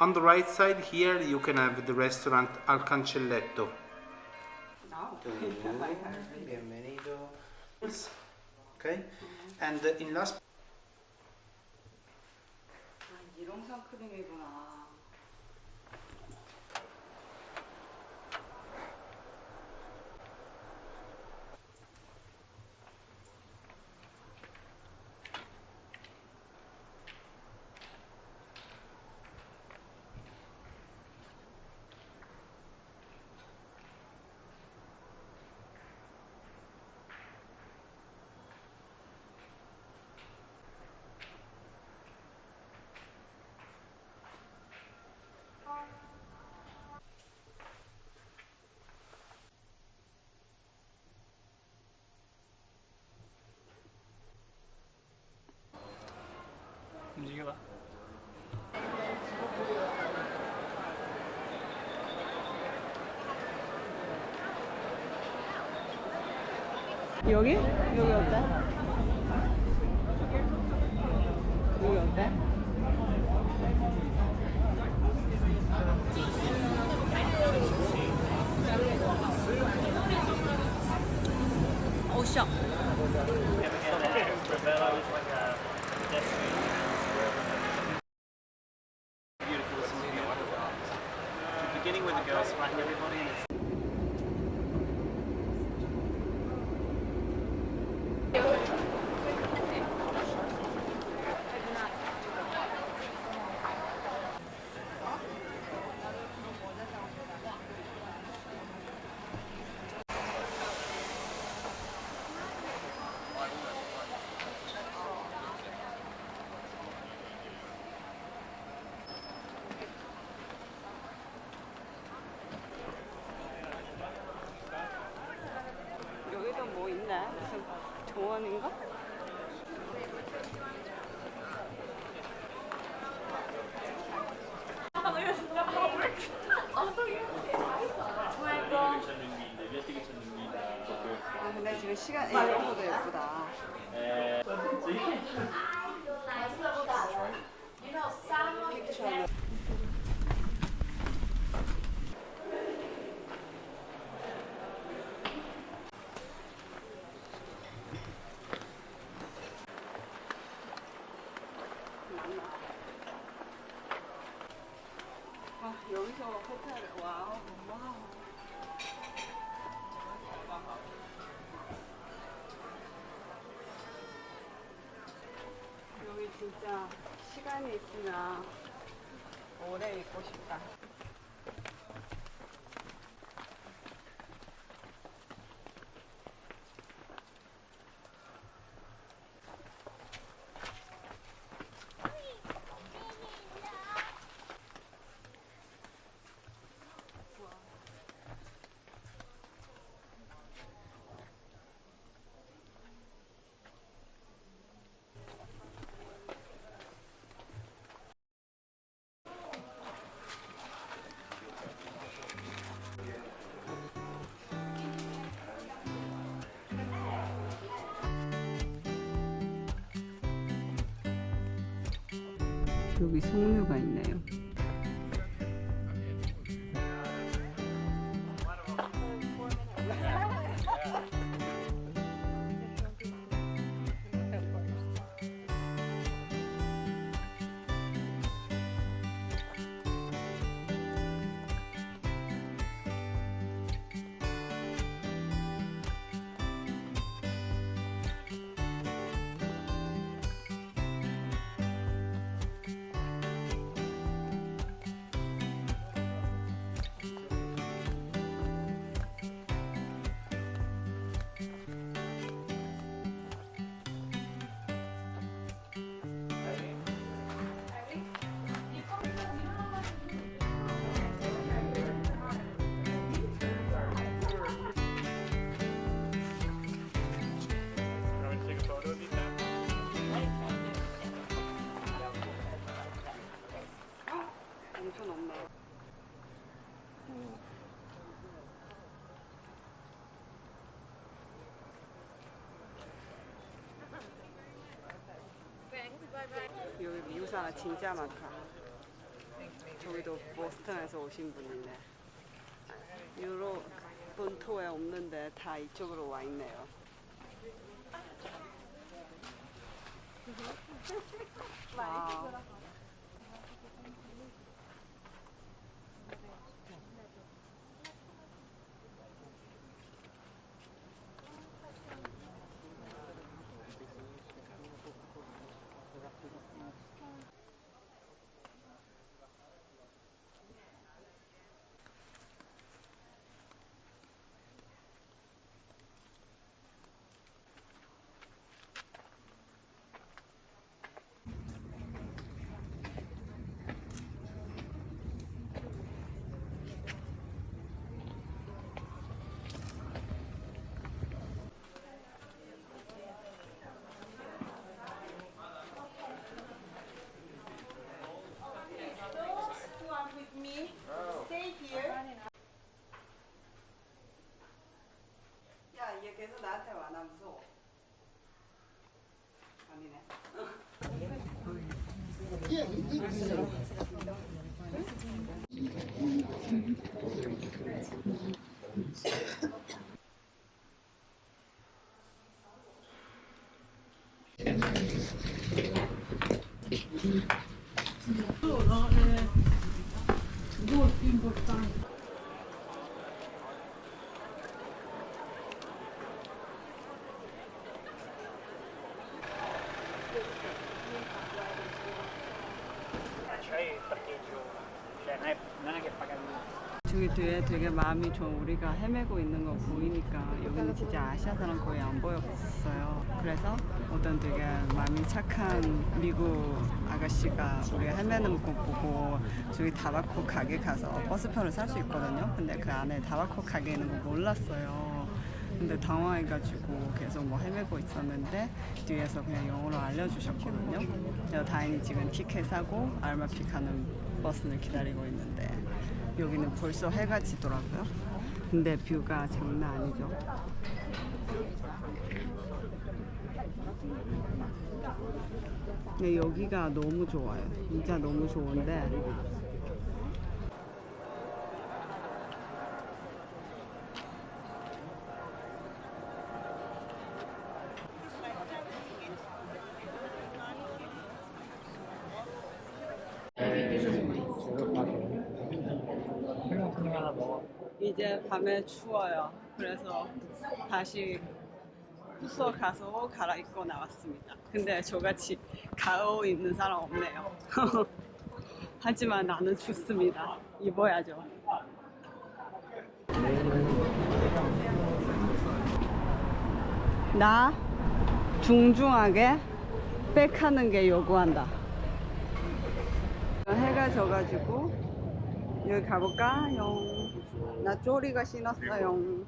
On the right side here you can have the restaurant Al Cancelletto. No. Bienvenido. Okay, and in last. 일용산 크림이구나. 움직여봐. 여기? 여기 어때? 여기 어때? 오셔. Beginning with the girls, find everybody and it's 여기도 뭐 있나? 무슨 조원인가? 아 근데 지금 시간 이런 것도 예쁘다. 아 여기서 호텔 와우 와우. 여기 진짜 시간이 있으면 오래 있고 싶다. 여기 석류가 있네요. 엄청 높네. 여기 미우사가 진짜 많다. 저기도 보스턴에서 오신 분이네. 유럽 본토에 없는데 다 이쪽으로 와 있네요. 와우. 야, 얘 계속 나한테 와. 나 무서워. 아니네. 저기 뒤에 되게 마음이 좀 우리가 헤매고 있는 거 보이니까 여기는 진짜 아시아 사람 거의 안 보였어요. 그래서 어떤 되게 마음이 착한 미국 아가씨가 우리가 헤매는 거 보고 저기 타바코 가게 가서 버스표를 살 수 있거든요. 근데 그 안에 타바코 가게 있는 거 몰랐어요. 근데 당황해가지고 계속 뭐 헤매고 있었는데 뒤에서 그냥 영어로 알려주셨거든요. 그래서 다행히 지금 티켓 사고 알마피 가는 버스를 기다리고 있는데 여기는 벌써 해가 지더라고요. 근데 뷰가 장난 아니죠. 근데 여기가 너무 좋아요. 진짜 너무 좋은데 이제 밤에 추워요. 그래서 다시 숙소 가서 갈아입고 나왔습니다. 근데 저같이 가오 입는 사람 없네요. 하지만 나는 춥습니다. 입어야죠. 나 중중하게 백하는 게 요구한다. 해가 져가지고 여기 가볼까요? 나 쪼리가 신었어요.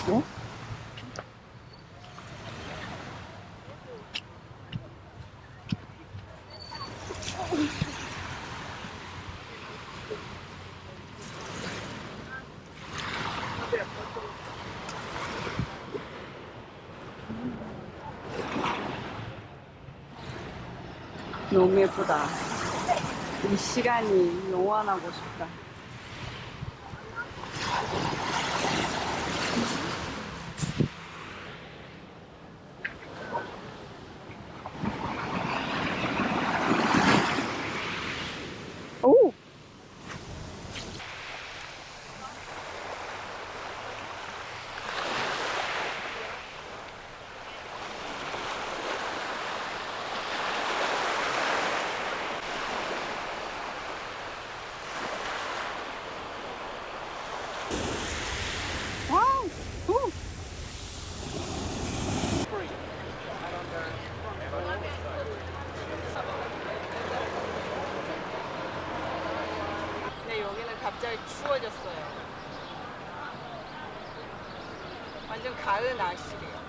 어? 너무 예쁘다. 이 시간이 영원하고 싶다. 오! 와우! 오! 근데 여기는 갑자기 추워졌어요. 완전 가을 날씨래요.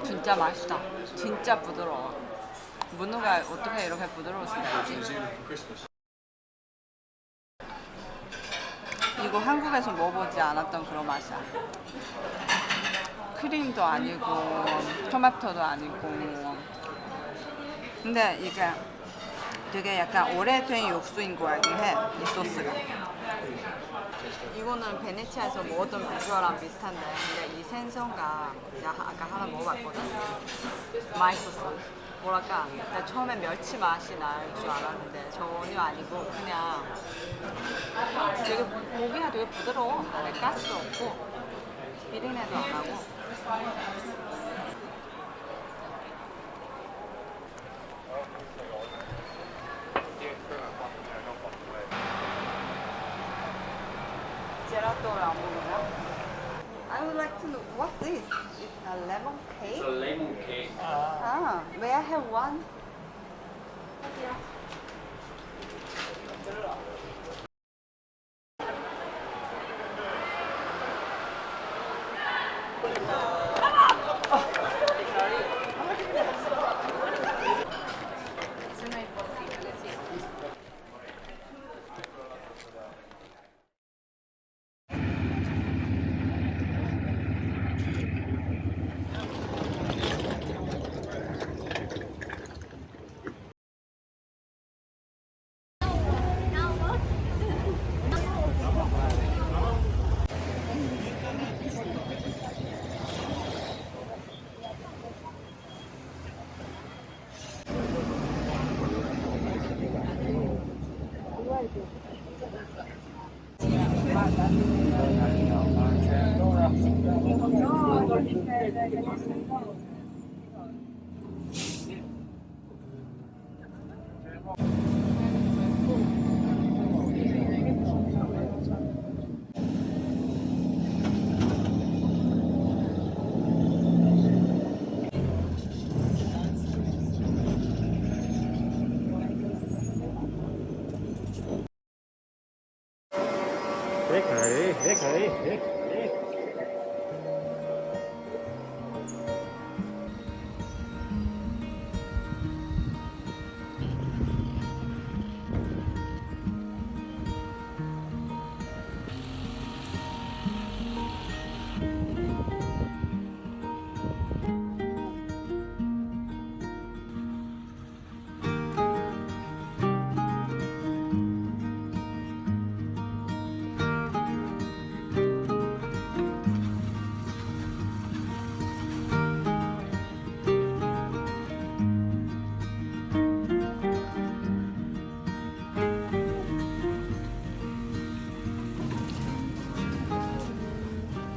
진짜 맛있다. 진짜 부드러워. 문어가 어떻게 이렇게 부드러울 수가 있지? 이거 한국에서 먹어보지 않았던 그런 맛이야. 크림도 아니고 토마토도 아니고. 근데 이게 되게 약간 오래된 육수인 거 같긴 해. 이 소스가. 이거는 베네치아에서 먹었던 비주얼랑 비슷한데, 근데 이 생선가 내가 아까 하나 먹어봤거든. 맛있었어. 뭐랄까, 나 처음에 멸치 맛이 날 줄 알았는데 전혀 아니고 그냥 되게 고기가 되게 부드러워. 안에 가스도 없고 비린내도 안 나고. 제라또를 안 먹냐? I would like to know what's this? It's a lemon cake? It's a lemon cake. Ah, may I have one?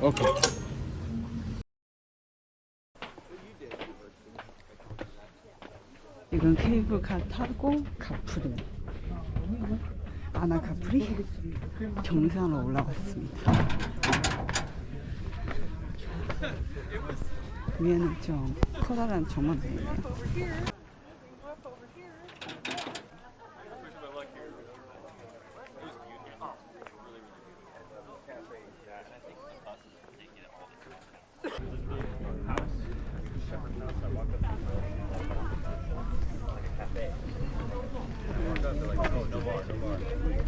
Okay. 이건 케이블카 타고 가프리. 아나카프리 정상으로 올라갔습니다. 위에는 좀 커다란 정원이 있네요.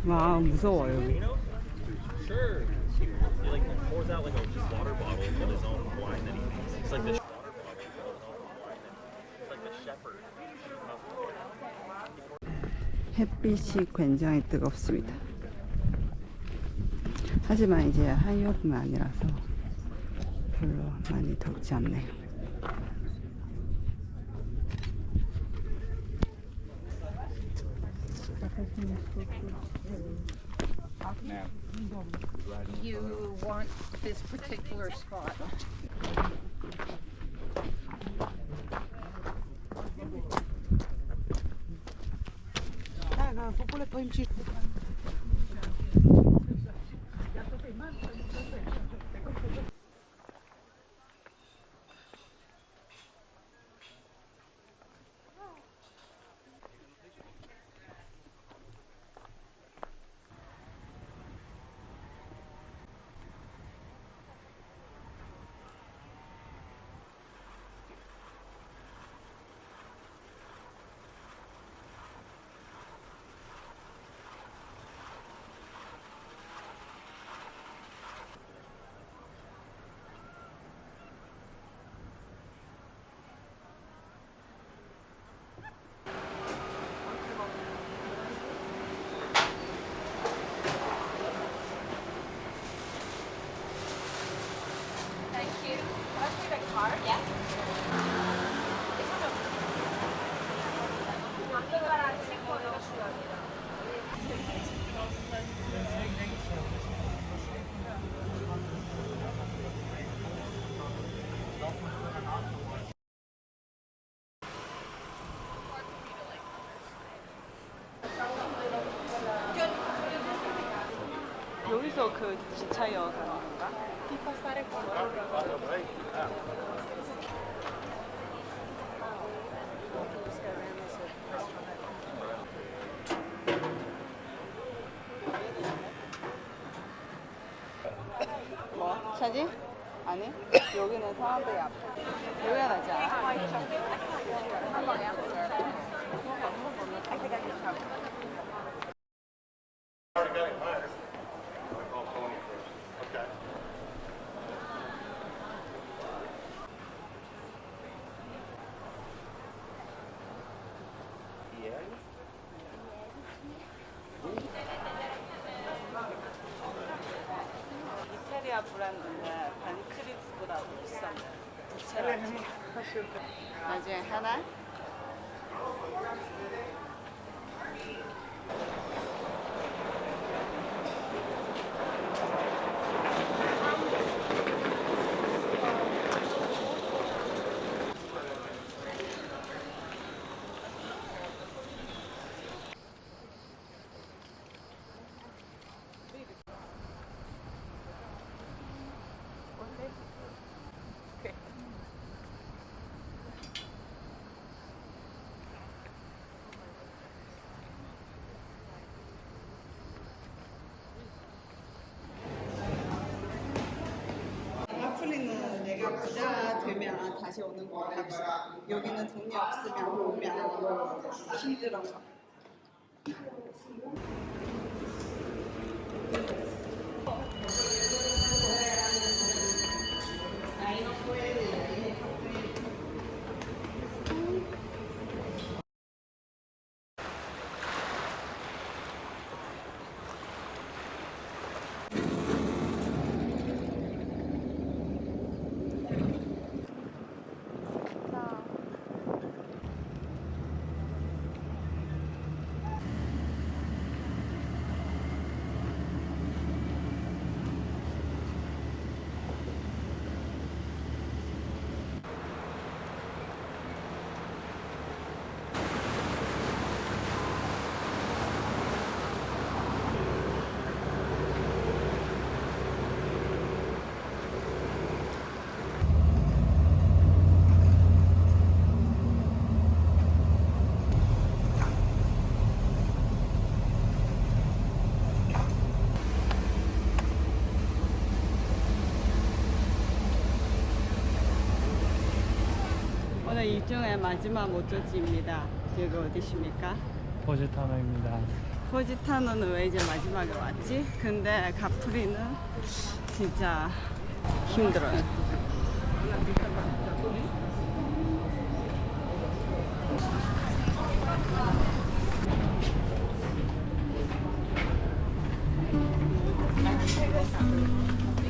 와, 무서워 여기. Sure. He like pours out like a just water bottle with his own wine that he makes. It's like the shepherd. 햇빛이 굉장히 뜨겁습니다. 하지만 이제 한여름은 아니라서 별로 많이 덥지 않네요. You want this particular spot. 여기서 그 기차역 가는 건가? 뭐? 사진? 아니? 여기는 사람들이 앞에. 여기가 낫지 않아? 이태리아 브랜드인데 반크리프보다 더 비싼데. 부채라지. 나중에 하나? 나폴리는 내가 부자 되면 다시 오는 거 같아. 여기는 돈이 없으면 오면 힘들어. 오늘 일정의 마지막 목적지입니다. 여기 어디십니까? 포지타노입니다. 포지타노는 왜 이제 마지막에 왔지? 근데 가프리는 진짜 힘들어요.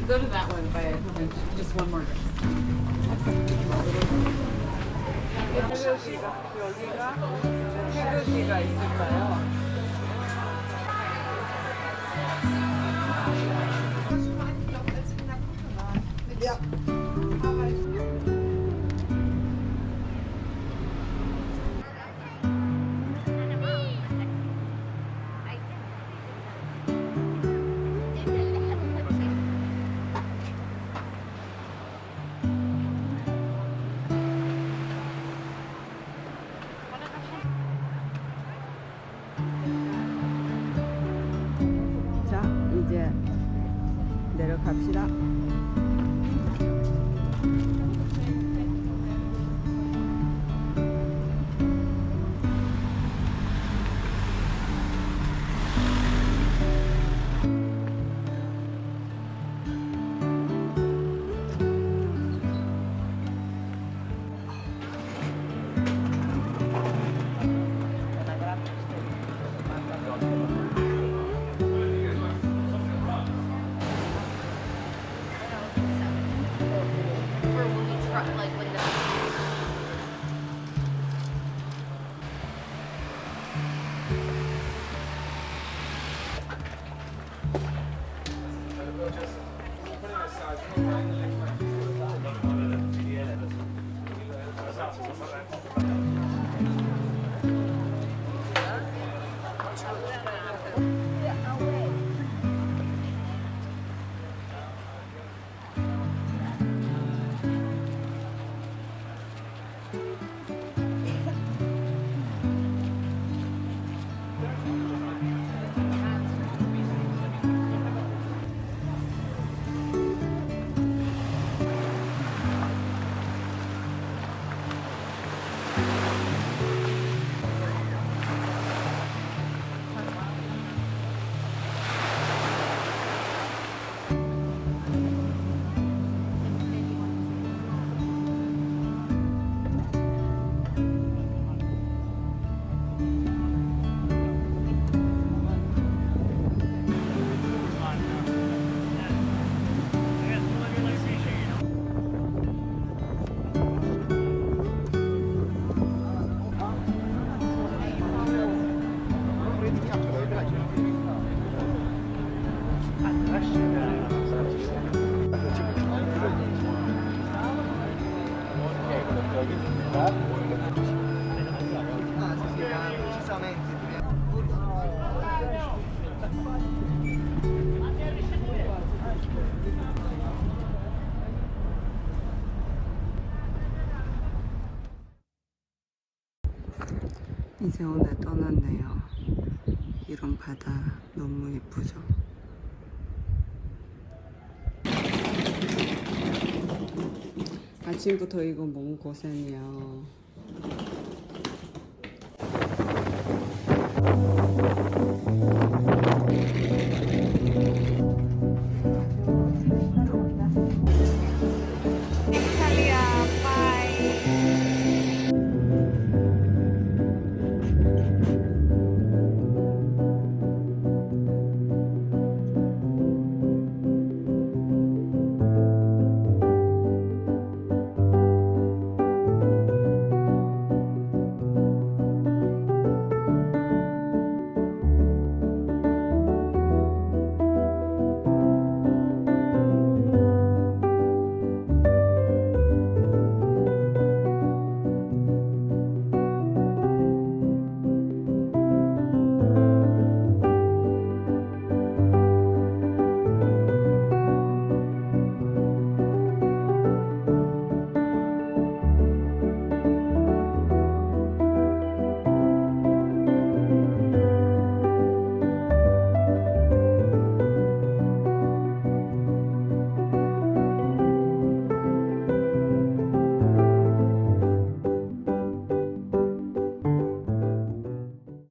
Go to that one, but just one more. 여기가 태극기가 있을까요? 자, 이제 내려갑시다. For when we try, like when the 이제 오늘 떠났네요. 이런 바다 너무 예쁘죠? 아침부터 이거 너무 고생이야.